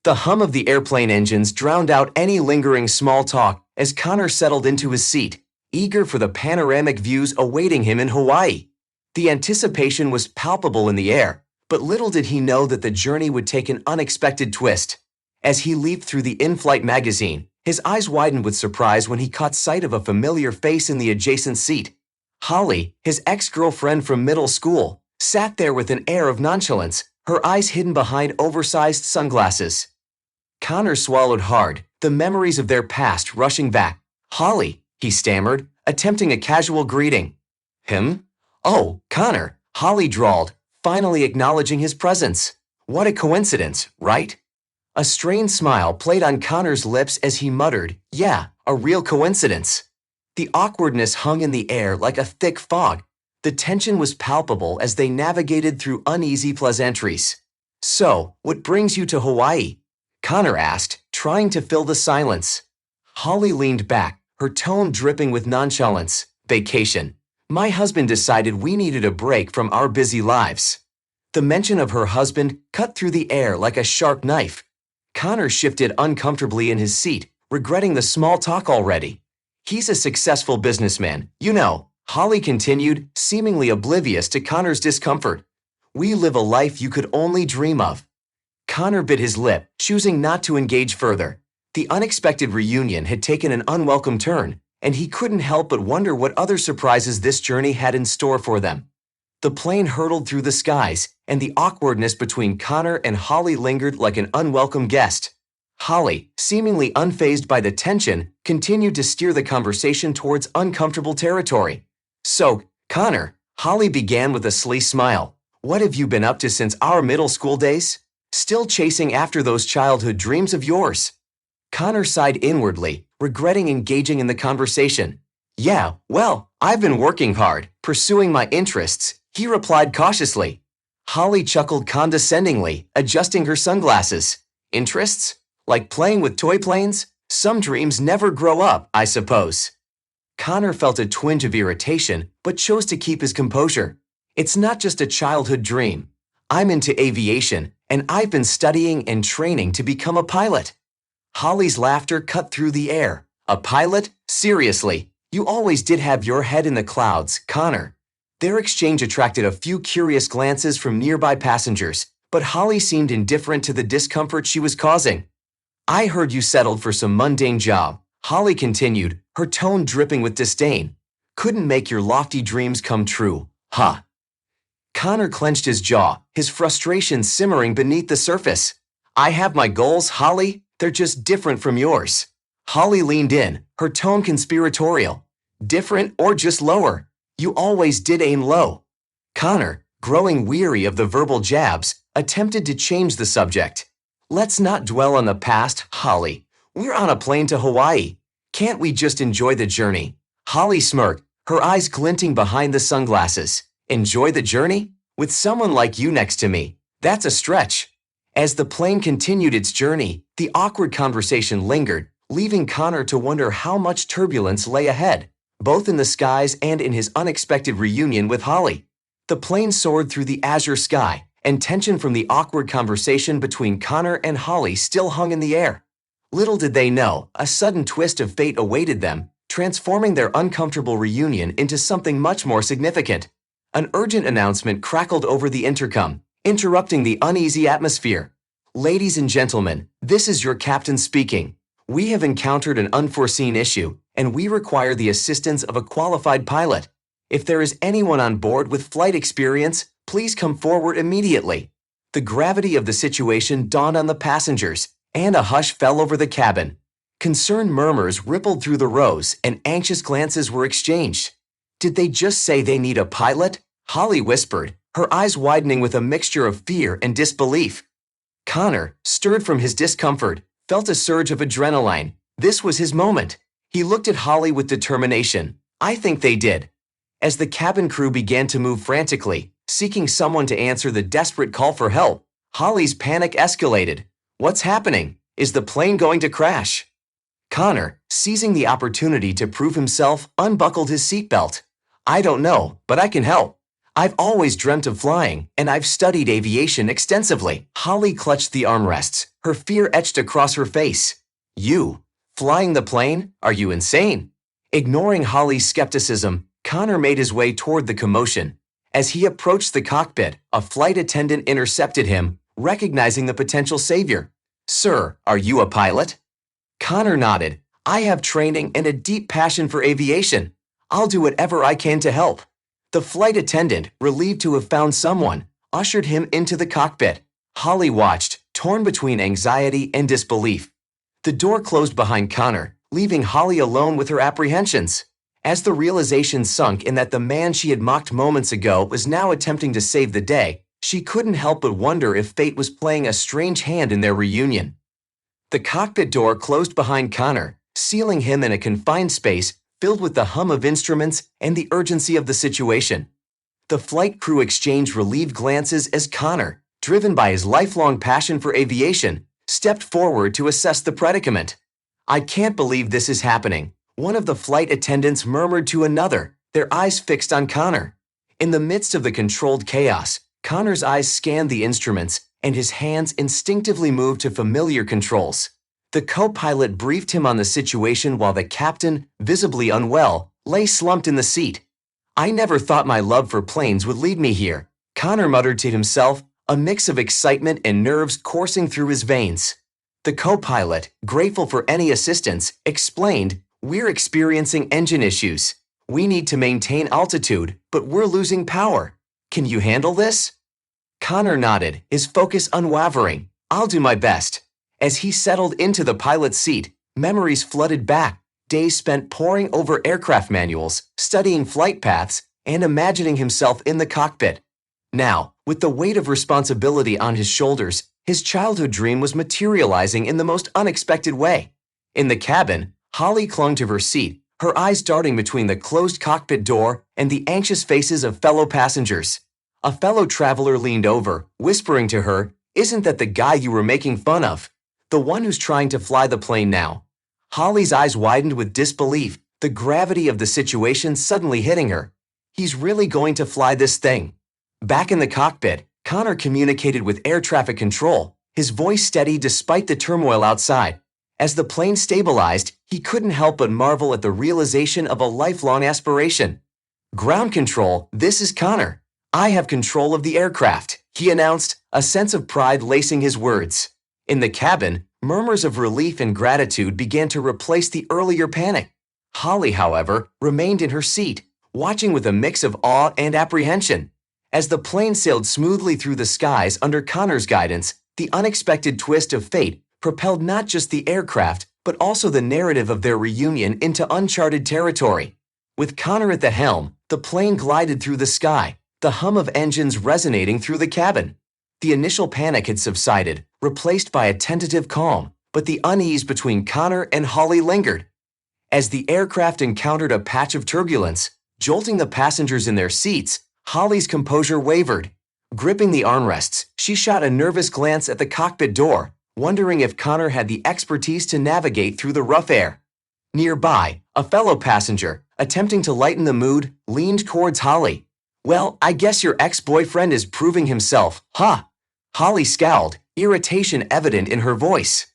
The hum of the airplane engines drowned out any lingering small talk as Connor settled into his seat, eager for the panoramic views awaiting him in Hawaii. The anticipation was palpable in the air, but little did he know that the journey would take an unexpected twist. As he leaped through the in-flight magazine, his eyes widened with surprise when he caught sight of a familiar face in the adjacent seat. Holly, his ex-girlfriend from middle school, sat there with an air of nonchalance, her eyes hidden behind oversized sunglasses. Connor swallowed hard, the memories of their past rushing back. "Holly," he stammered, attempting a casual greeting. "Him? Oh, Connor," Holly drawled, finally acknowledging his presence. What a coincidence, right? A strained smile played on Connor's lips as he muttered, "Yeah, a real coincidence." The awkwardness hung in the air like a thick fog. The tension was palpable as they navigated through uneasy pleasantries. "So, what brings you to Hawaii?" Connor asked, trying to fill the silence. Holly leaned back, her tone dripping with nonchalance. "Vacation. My husband decided we needed a break from our busy lives." The mention of her husband cut through the air like a sharp knife. Connor shifted uncomfortably in his seat, regretting the small talk already. "He's a successful businessman, you know," Holly continued, seemingly oblivious to Connor's discomfort. "We live a life you could only dream of." Connor bit his lip, choosing not to engage further. The unexpected reunion had taken an unwelcome turn, and he couldn't help but wonder what other surprises this journey had in store for them. The plane hurtled through the skies, and the awkwardness between Connor and Holly lingered like an unwelcome guest. Holly, seemingly unfazed by the tension, continued to steer the conversation towards uncomfortable territory. "So, Connor," Holly began with a sly smile, "what have you been up to since our middle school days? Still chasing after those childhood dreams of yours?" Connor sighed inwardly, regretting engaging in the conversation. "Yeah, well, I've been working hard, pursuing my interests," he replied cautiously. Holly chuckled condescendingly, adjusting her sunglasses. "Interests? Like playing with toy planes? Some dreams never grow up, I suppose." Connor felt a twinge of irritation, but chose to keep his composure. "It's not just a childhood dream. I'm into aviation, and I've been studying and training to become a pilot." Holly's laughter cut through the air. "A pilot? Seriously? You always did have your head in the clouds, Connor." Their exchange attracted a few curious glances from nearby passengers, but Holly seemed indifferent to the discomfort she was causing. "I heard you settled for some mundane job," Holly continued, her tone dripping with disdain. "Couldn't make your lofty dreams come true, huh?" Connor clenched his jaw, his frustration simmering beneath the surface. "I have my goals, Holly. They're just different from yours." Holly leaned in, her tone conspiratorial. "Different or just lower? You always did aim low." Connor, growing weary of the verbal jabs, attempted to change the subject. "Let's not dwell on the past, Holly. We're on a plane to Hawaii. Can't we just enjoy the journey?" Holly smirked, her eyes glinting behind the sunglasses. "Enjoy the journey? With someone like you next to me? That's a stretch." As the plane continued its journey, the awkward conversation lingered, leaving Connor to wonder how much turbulence lay ahead, both in the skies and in his unexpected reunion with Holly. The plane soared through the azure sky, and tension from the awkward conversation between Connor and Holly still hung in the air. Little did they know, a sudden twist of fate awaited them, transforming their uncomfortable reunion into something much more significant. An urgent announcement crackled over the intercom, interrupting the uneasy atmosphere. "Ladies and gentlemen, this is your captain speaking. We have encountered an unforeseen issue, and we require the assistance of a qualified pilot. If there is anyone on board with flight experience, please come forward immediately." The gravity of the situation dawned on the passengers, and a hush fell over the cabin. Concerned murmurs rippled through the rows, and anxious glances were exchanged. "Did they just say they need a pilot?" Holly whispered, her eyes widening with a mixture of fear and disbelief. Connor, stirred from his discomfort, felt a surge of adrenaline. This was his moment. He looked at Holly with determination. "I think they did." As the cabin crew began to move frantically, seeking someone to answer the desperate call for help, Holly's panic escalated. "What's happening? Is the plane going to crash?" Connor, seizing the opportunity to prove himself, unbuckled his seatbelt. "I don't know, but I can help. I've always dreamt of flying, and I've studied aviation extensively. Holly clutched the armrests, her fear etched across her face. You? Flying the plane? Are you insane? Ignoring Holly's skepticism, Connor made his way toward the commotion. As he approached the cockpit, a flight attendant intercepted him, recognizing the potential savior. Sir, are you a pilot? Connor nodded. I have training and a deep passion for aviation. I'll do whatever I can to help. The flight attendant, relieved to have found someone, ushered him into the cockpit. Holly watched, torn between anxiety and disbelief. The door closed behind Connor, leaving Holly alone with her apprehensions. As the realization sunk in that the man she had mocked moments ago was now attempting to save the day, she couldn't help but wonder if fate was playing a strange hand in their reunion. The cockpit door closed behind Connor, sealing him in a confined space filled with the hum of instruments and the urgency of the situation. The flight crew exchanged relieved glances as Connor, driven by his lifelong passion for aviation, stepped forward to assess the predicament. I can't believe this is happening, one of the flight attendants murmured to another, their eyes fixed on Connor. In the midst of the controlled chaos, Connor's eyes scanned the instruments, and his hands instinctively moved to familiar controls. The co-pilot briefed him on the situation while the captain, visibly unwell, lay slumped in the seat. I never thought my love for planes would lead me here, Connor muttered to himself, a mix of excitement and nerves coursing through his veins. The co-pilot, grateful for any assistance, explained, We're experiencing engine issues. We need to maintain altitude, but we're losing power. Can you handle this? Connor nodded, his focus unwavering. I'll do my best. As he settled into the pilot's seat, memories flooded back, days spent poring over aircraft manuals, studying flight paths, and imagining himself in the cockpit. Now, with the weight of responsibility on his shoulders, his childhood dream was materializing in the most unexpected way. In the cabin, Holly clung to her seat, her eyes darting between the closed cockpit door and the anxious faces of fellow passengers. A fellow traveler leaned over, whispering to her, Isn't that the guy you were making fun of? The one who's trying to fly the plane now. Holly's eyes widened with disbelief, the gravity of the situation suddenly hitting her. He's really going to fly this thing. Back in the cockpit, Connor communicated with air traffic control, his voice steady despite the turmoil outside. As the plane stabilized, he couldn't help but marvel at the realization of a lifelong aspiration. Ground control, this is Connor. I have control of the aircraft, he announced, a sense of pride lacing his words. In the cabin, murmurs of relief and gratitude began to replace the earlier panic. Holly, however, remained in her seat, watching with a mix of awe and apprehension. As the plane sailed smoothly through the skies under Connor's guidance, the unexpected twist of fate propelled not just the aircraft, but also the narrative of their reunion into uncharted territory. With Connor at the helm, the plane glided through the sky, the hum of engines resonating through the cabin. The initial panic had subsided, replaced by a tentative calm, but the unease between Connor and Holly lingered. As the aircraft encountered a patch of turbulence, jolting the passengers in their seats, Holly's composure wavered. Gripping the armrests, she shot a nervous glance at the cockpit door, wondering if Connor had the expertise to navigate through the rough air. Nearby, a fellow passenger, attempting to lighten the mood, leaned towards Holly. Well, I guess your ex-boyfriend is proving himself, huh? Holly scowled, irritation evident in her voice.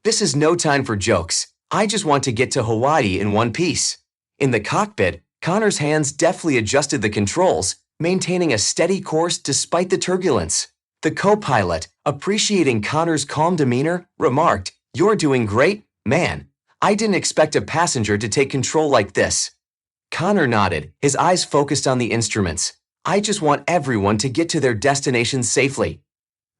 This is no time for jokes. I just want to get to Hawaii in one piece. In the cockpit, Connor's hands deftly adjusted the controls, maintaining a steady course despite the turbulence. The co-pilot, appreciating Connor's calm demeanor, remarked, You're doing great, man. I didn't expect a passenger to take control like this. Connor nodded, his eyes focused on the instruments. I just want everyone to get to their destination safely.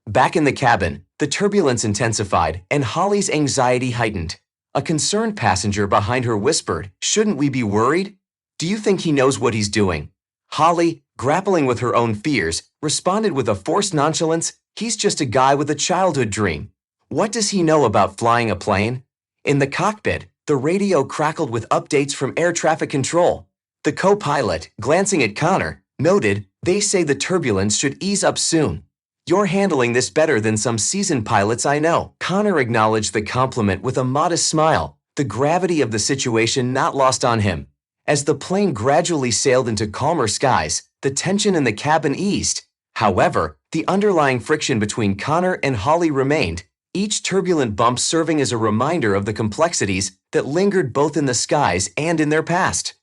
Back in the cabin, the turbulence intensified and Holly's anxiety heightened. A concerned passenger behind her whispered, Shouldn't we be worried? Do you think he knows what he's doing? Holly, grappling with her own fears, responded with a forced nonchalance, He's just a guy with a childhood dream. What does he know about flying a plane? In the cockpit, the radio crackled with updates from air traffic control. The co-pilot, glancing at Connor, noted, They say the turbulence should ease up soon. You're handling this better than some seasoned pilots I know. Connor acknowledged the compliment with a modest smile, the gravity of the situation not lost on him. As the plane gradually sailed into calmer skies, the tension in the cabin eased. However, the underlying friction between Connor and Holly remained, each turbulent bump serving as a reminder of the complexities that lingered both in the skies and in their past.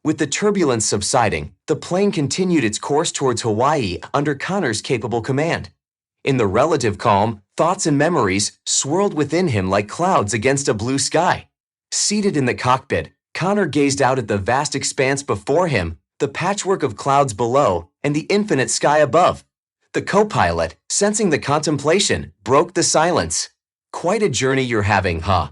With the turbulence subsiding, the plane continued its course towards Hawaii under Connor's capable command. In the relative calm, thoughts and memories swirled within him like clouds against a blue sky. Seated in the cockpit, Connor gazed out at the vast expanse before him, the patchwork of clouds below, and the infinite sky above. The co-pilot, sensing the contemplation, broke the silence. "Quite a journey you're having, huh?"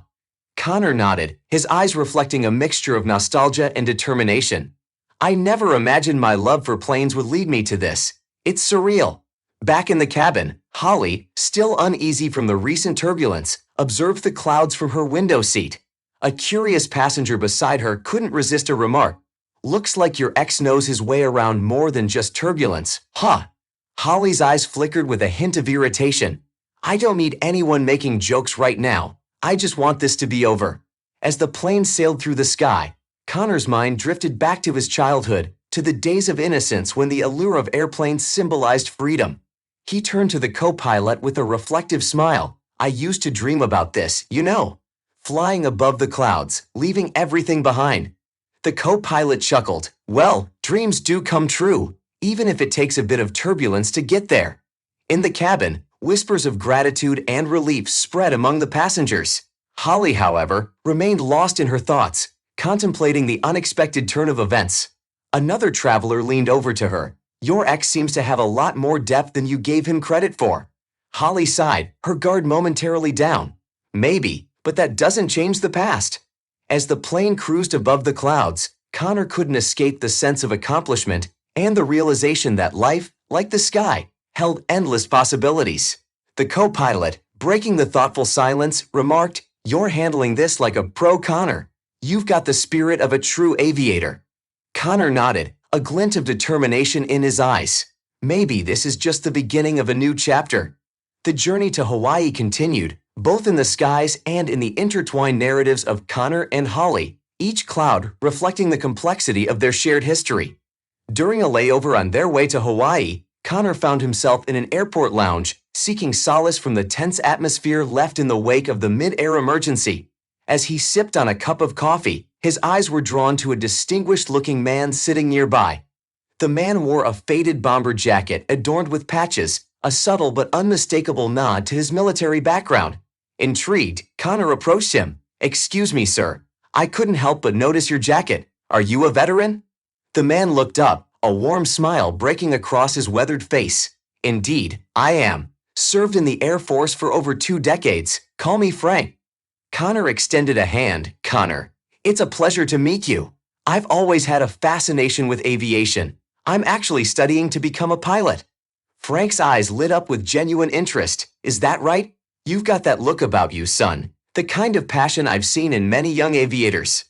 Connor nodded, his eyes reflecting a mixture of nostalgia and determination. "I never imagined my love for planes would lead me to this. It's surreal." Back in the cabin, Holly, still uneasy from the recent turbulence, observed the clouds from her window seat. A curious passenger beside her couldn't resist a remark. "Looks like your ex knows his way around more than just turbulence, huh?" Holly's eyes flickered with a hint of irritation. "I don't need anyone making jokes right now. I just want this to be over." As the plane sailed through the sky, Connor's mind drifted back to his childhood, to the days of innocence when the allure of airplanes symbolized freedom. He turned to the co-pilot with a reflective smile. "I used to dream about this, you know. Flying above the clouds, leaving everything behind." The co-pilot chuckled. "Well, dreams do come true, even if it takes a bit of turbulence to get there." In the cabin, whispers of gratitude and relief spread among the passengers. Holly, however, remained lost in her thoughts, contemplating the unexpected turn of events. Another traveler leaned over to her. "Your ex seems to have a lot more depth than you gave him credit for." Holly sighed, her guard momentarily down. "Maybe, but that doesn't change the past." As the plane cruised above the clouds, Connor couldn't escape the sense of accomplishment and the realization that life, like the sky, held endless possibilities. The co-pilot, breaking the thoughtful silence, remarked, "You're handling this like a pro, Connor. You've got the spirit of a true aviator." Connor nodded, a glint of determination in his eyes. Maybe this is just the beginning of a new chapter. The journey to Hawaii continued, both in the skies and in the intertwined narratives of Connor and Holly, each cloud reflecting the complexity of their shared history. During a layover on their way to Hawaii, Connor found himself in an airport lounge, seeking solace from the tense atmosphere left in the wake of the mid-air emergency. As he sipped on a cup of coffee, his eyes were drawn to a distinguished-looking man sitting nearby. The man wore a faded bomber jacket adorned with patches, a subtle but unmistakable nod to his military background. Intrigued, Connor approached him. "Excuse me, sir. I couldn't help but notice your jacket. Are you a veteran?" The man looked up, a warm smile breaking across his weathered face. "Indeed, I am. Served in the Air Force for over 2 decades. Call me Frank." Connor extended a hand. "Connor, it's a pleasure to meet you. I've always had a fascination with aviation. I'm actually studying to become a pilot." Frank's eyes lit up with genuine interest. "Is that right? You've got that look about you, son. The kind of passion I've seen in many young aviators."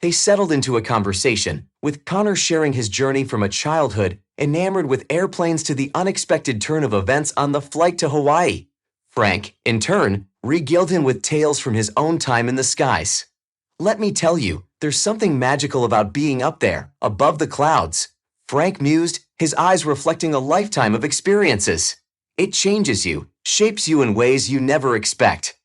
They settled into a conversation, with Connor sharing his journey from a childhood enamored with airplanes to the unexpected turn of events on the flight to Hawaii. Frank, in turn, regaled him with tales from his own time in the skies. "Let me tell you, there's something magical about being up there, above the clouds," Frank mused, his eyes reflecting a lifetime of experiences. "It changes you, shapes you in ways you never expect."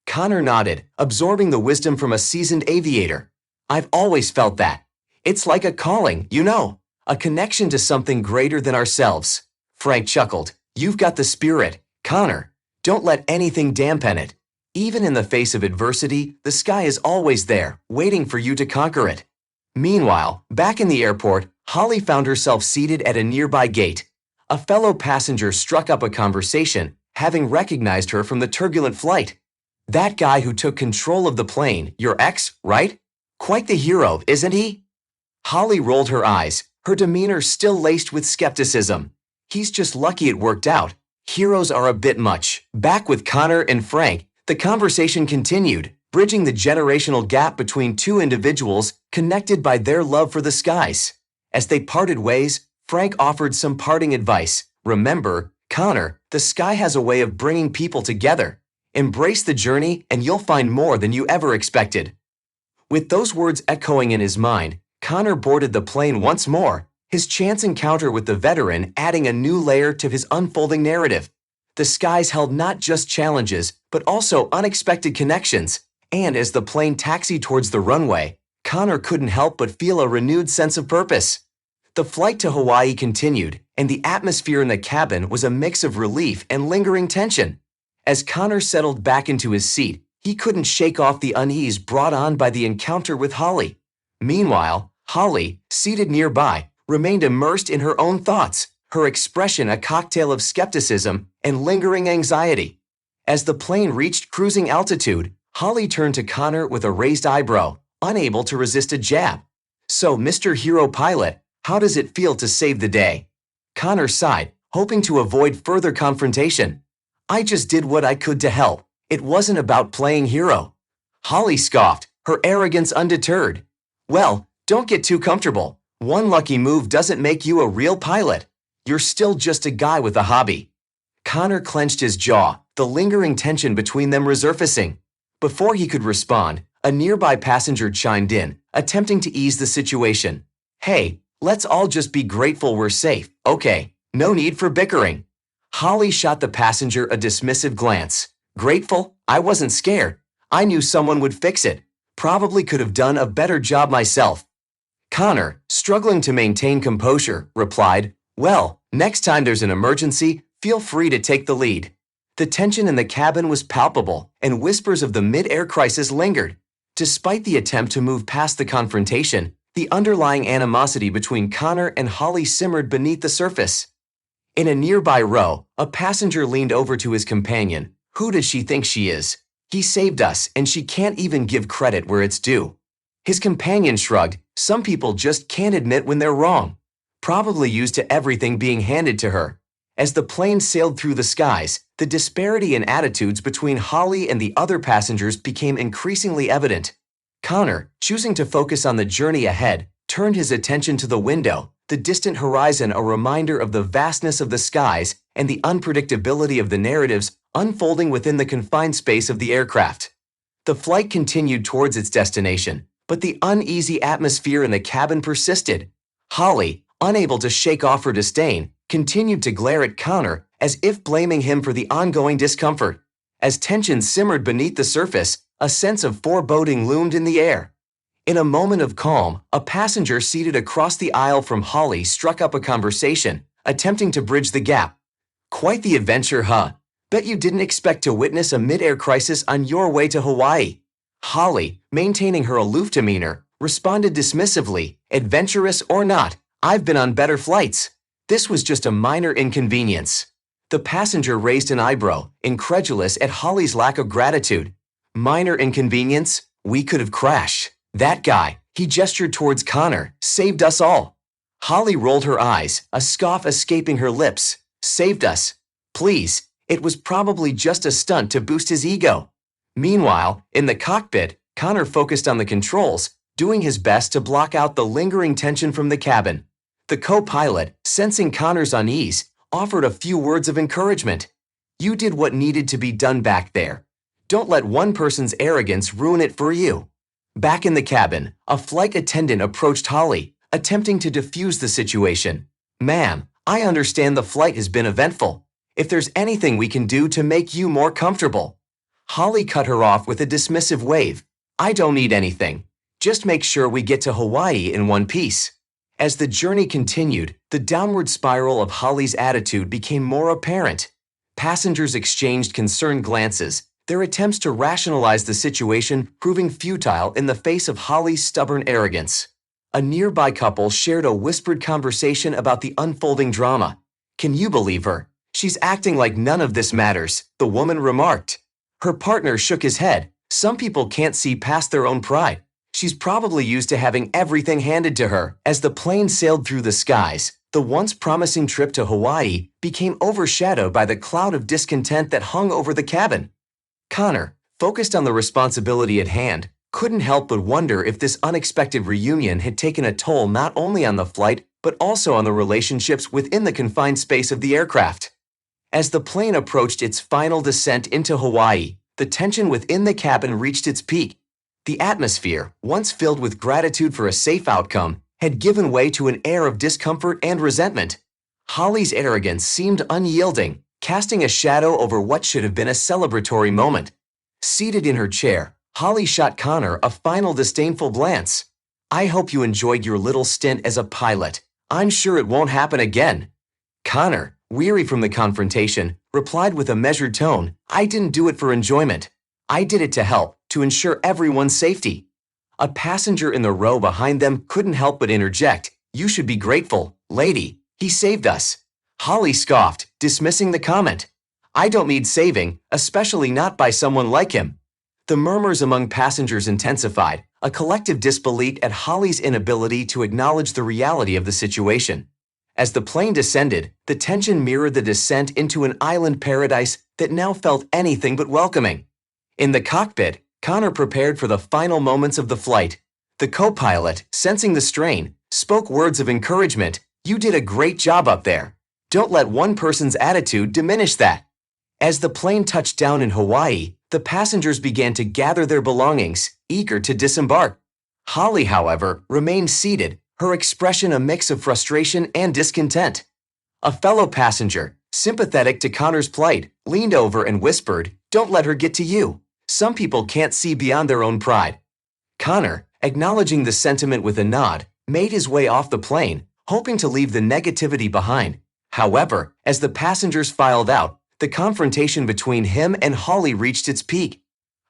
Connor nodded, absorbing the wisdom from a seasoned aviator. "I've always felt that. It's like a calling, you know, a connection to something greater than ourselves." Frank chuckled. "You've got the spirit, Connor. Don't let anything dampen it. Even in the face of adversity, the sky is always there, waiting for you to conquer it." Meanwhile, back in the airport, Holly found herself seated at a nearby gate. A fellow passenger struck up a conversation, having recognized her from the turbulent flight. "That guy who took control of the plane, your ex, right? Quite the hero, isn't he?" Holly rolled her eyes, her demeanor still laced with skepticism. "He's just lucky it worked out. Heroes are a bit much." Back with Connor and Frank, the conversation continued, bridging the generational gap between two individuals connected by their love for the skies. As they parted ways, Frank offered some parting advice. "Remember, Connor, the sky has a way of bringing people together. Embrace the journey and you'll find more than you ever expected." With those words echoing in his mind, Connor boarded the plane once more, his chance encounter with the veteran adding a new layer to his unfolding narrative. The skies held not just challenges, but also unexpected connections, and as the plane taxied towards the runway, Connor couldn't help but feel a renewed sense of purpose. The flight to Hawaii continued, and the atmosphere in the cabin was a mix of relief and lingering tension. As Connor settled back into his seat, he couldn't shake off the unease brought on by the encounter with Holly. Meanwhile, Holly, seated nearby, remained immersed in her own thoughts, her expression a cocktail of skepticism and lingering anxiety. As the plane reached cruising altitude, Holly turned to Connor with a raised eyebrow, unable to resist a jab. "So, Mr. Hero Pilot, how does it feel to save the day?" Connor sighed, hoping to avoid further confrontation. "I just did what I could to help. It wasn't about playing hero." Holly scoffed, her arrogance undeterred. "Well, don't get too comfortable. One lucky move doesn't make you a real pilot. You're still just a guy with a hobby." Connor clenched his jaw, the lingering tension between them resurfacing. Before he could respond, a nearby passenger chimed in, attempting to ease the situation. "Hey, let's all just be grateful we're safe, okay? No need for bickering." Holly shot the passenger a dismissive glance. "Grateful? I wasn't scared. I knew someone would fix it. Probably could have done a better job myself." Connor, struggling to maintain composure, replied, "Well, next time there's an emergency, feel free to take the lead." The tension in the cabin was palpable, and whispers of the mid-air crisis lingered. Despite the attempt to move past the confrontation, the underlying animosity between Connor and Holly simmered beneath the surface. In a nearby row, a passenger leaned over to his companion. "Who does she think she is? He saved us, and she can't even give credit where it's due." His companion shrugged. "Some people just can't admit when they're wrong." Probably used to everything being handed to her. As the plane sailed through the skies, the disparity in attitudes between Holly and the other passengers became increasingly evident. Connor, choosing to focus on the journey ahead, turned his attention to the window, the distant horizon a reminder of the vastness of the skies and the unpredictability of the narratives unfolding within the confined space of the aircraft. The flight continued towards its destination, but the uneasy atmosphere in the cabin persisted. Holly, unable to shake off her disdain, continued to glare at Connor as if blaming him for the ongoing discomfort. As tension simmered beneath the surface, a sense of foreboding loomed in the air. In a moment of calm, a passenger seated across the aisle from Holly struck up a conversation, attempting to bridge the gap. "Quite the adventure, huh? Bet you didn't expect to witness a mid-air crisis on your way to Hawaii." Holly, maintaining her aloof demeanor, responded dismissively, "Adventurous or not, I've been on better flights. This was just a minor inconvenience." The passenger raised an eyebrow, incredulous at Holly's lack of gratitude. "Minor inconvenience? We could have crashed. That guy," he gestured towards Connor, "saved us all." Holly rolled her eyes, a scoff escaping her lips. "Saved us? Please, it was probably just a stunt to boost his ego." Meanwhile, in the cockpit, Connor focused on the controls, doing his best to block out the lingering tension from the cabin. The co-pilot, sensing Connor's unease, offered a few words of encouragement. "You did what needed to be done back there. Don't let one person's arrogance ruin it for you." Back in the cabin, a flight attendant approached Holly, attempting to defuse the situation. "Ma'am, I understand the flight has been eventful. If there's anything we can do to make you more comfortable." Holly cut her off with a dismissive wave. "I don't need anything. Just make sure we get to Hawaii in one piece." As the journey continued, the downward spiral of Holly's attitude became more apparent. Passengers exchanged concerned glances, their attempts to rationalize the situation proving futile in the face of Holly's stubborn arrogance. A nearby couple shared a whispered conversation about the unfolding drama. "Can you believe her? She's acting like none of this matters," the woman remarked. Her partner shook his head. "Some people can't see past their own pride. She's probably used to having everything handed to her." As the plane sailed through the skies, the once promising trip to Hawaii became overshadowed by the cloud of discontent that hung over the cabin. Connor, focused on the responsibility at hand, couldn't help but wonder if this unexpected reunion had taken a toll not only on the flight, but also on the relationships within the confined space of the aircraft. As the plane approached its final descent into Hawaii, the tension within the cabin reached its peak. The atmosphere, once filled with gratitude for a safe outcome, had given way to an air of discomfort and resentment. Holly's arrogance seemed unyielding, casting a shadow over what should have been a celebratory moment. Seated in her chair, Holly shot Connor a final disdainful glance. "I hope you enjoyed your little stint as a pilot. I'm sure it won't happen again." Connor, weary from the confrontation, replied with a measured tone, "I didn't do it for enjoyment. I did it to help, to ensure everyone's safety." A passenger in the row behind them couldn't help but interject, "You should be grateful, lady. He saved us." Holly scoffed, dismissing the comment. "I don't need saving, especially not by someone like him." The murmurs among passengers intensified, a collective disbelief at Holly's inability to acknowledge the reality of the situation. As the plane descended, the tension mirrored the descent into an island paradise that now felt anything but welcoming. In the cockpit, Connor prepared for the final moments of the flight. The co-pilot, sensing the strain, spoke words of encouragement. "You did a great job up there. Don't let one person's attitude diminish that." As the plane touched down in Hawaii, the passengers began to gather their belongings, eager to disembark. Holly, however, remained seated, her expression a mix of frustration and discontent. A fellow passenger, sympathetic to Connor's plight, leaned over and whispered, "Don't let her get to you. Some people can't see beyond their own pride." Connor, acknowledging the sentiment with a nod, made his way off the plane, hoping to leave the negativity behind. However, as the passengers filed out, the confrontation between him and Holly reached its peak.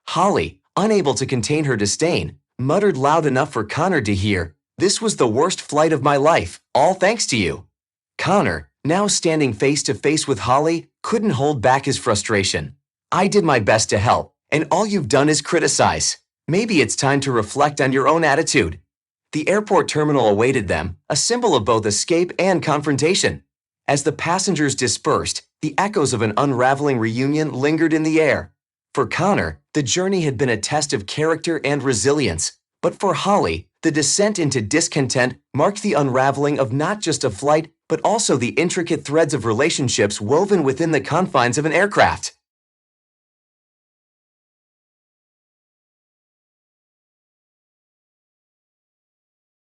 Holly, unable to contain her disdain, muttered loud enough for Connor to hear, "This was the worst flight of my life, all thanks to you." Connor, now standing face to face with Holly, couldn't hold back his frustration. "I did my best to help, and all you've done is criticize. Maybe it's time to reflect on your own attitude." The airport terminal awaited them, a symbol of both escape and confrontation. As the passengers dispersed, the echoes of an unraveling reunion lingered in the air. For Connor, the journey had been a test of character and resilience. But for Holly, the descent into discontent marked the unraveling of not just a flight, but also the intricate threads of relationships woven within the confines of an aircraft.